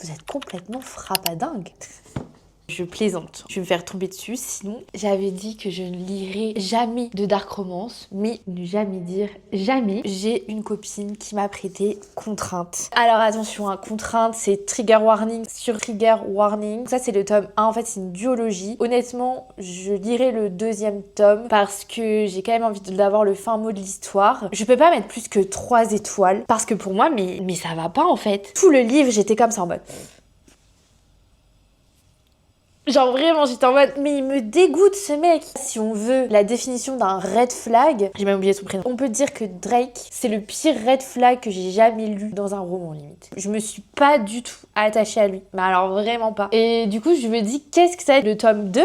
Vous êtes complètement frappadingue. Je plaisante, je vais me faire tomber dessus, sinon j'avais dit que je ne lirais jamais de dark romance, mais ne jamais dire jamais. J'ai une copine qui m'a prêté Contrainte. Alors attention, hein, Contrainte c'est trigger warning sur trigger warning. Ça c'est le tome 1, en fait c'est une duologie. Honnêtement, je lirai le deuxième tome parce que j'ai quand même envie d'avoir le fin mot de l'histoire. Je peux pas mettre plus que 3 étoiles parce que pour moi, mais ça va pas en fait. Tout le livre j'étais comme ça en mode... Genre vraiment, j'étais en mode, mais il me dégoûte ce mec. Si on veut la définition d'un red flag, j'ai même oublié son prénom, on peut dire que Drake, c'est le pire red flag que j'ai jamais lu dans un roman limite. Je me suis pas du tout attachée à lui, mais alors vraiment pas. Et du coup, je me dis, qu'est-ce que c'est le tome 2 ?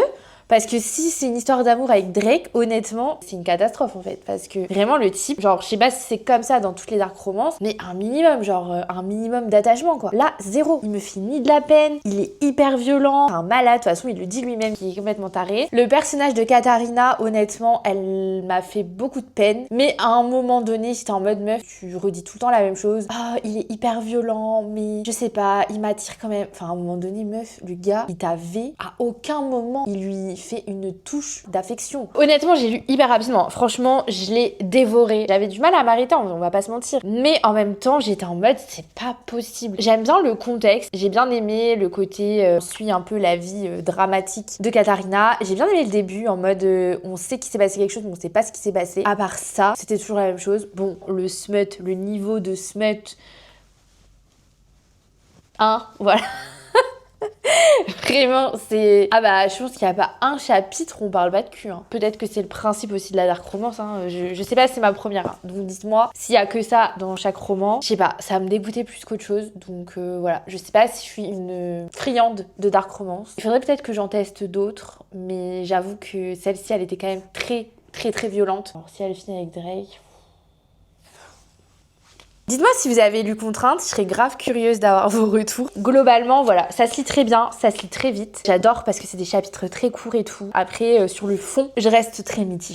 Parce que si c'est une histoire d'amour avec Drake, honnêtement, c'est une catastrophe en fait. Parce que vraiment le type, genre je sais pas si c'est comme ça dans toutes les dark romances, mais un minimum, genre un minimum d'attachement quoi. Là, zéro. Il me fait ni de la peine, il est hyper violent, un malade, de toute façon il le dit lui-même qu'il est complètement taré. Le personnage de Katharina, honnêtement, elle m'a fait beaucoup de peine. Mais à un moment donné, j'étais en mode meuf, tu redis tout le temps la même chose. Ah, il est hyper violent, mais je sais pas, il m'attire quand même. Enfin, à un moment donné, meuf, le gars, il t'avait à aucun moment, il lui fait une touche d'affection. Honnêtement, j'ai lu hyper rapidement. Franchement, je l'ai dévoré. J'avais du mal à m'arrêter, on va pas se mentir. Mais en même temps, j'étais en mode, c'est pas possible. J'aime bien le contexte. J'ai bien aimé le côté, on suit un peu la vie dramatique de Katharina. J'ai bien aimé le début, en mode, on sait qu'il s'est passé quelque chose, mais on sait pas ce qui s'est passé. À part ça, c'était toujours la même chose. Bon, le smut, le niveau de smut... voilà. Vraiment, c'est... Ah bah, je pense qu'il n'y a pas un chapitre où on parle pas de cul. Hein. Peut-être que c'est le principe aussi de la dark romance. Hein. Je sais pas, c'est ma première. Hein. Donc dites-moi, s'il y a que ça dans chaque roman, je sais pas, ça me dégoûtait plus qu'autre chose. Donc voilà, je sais pas si je suis une friande de dark romance. Il faudrait peut-être que j'en teste d'autres, mais j'avoue que celle-ci, elle était quand même très violente. Alors si elle finit avec Drake... Dites-moi si vous avez lu Contrainte, je serais grave curieuse d'avoir vos retours. Globalement, voilà, ça se lit très bien, ça se lit très vite. J'adore parce que c'est des chapitres très courts et tout. Après, sur le fond, je reste très mitigée.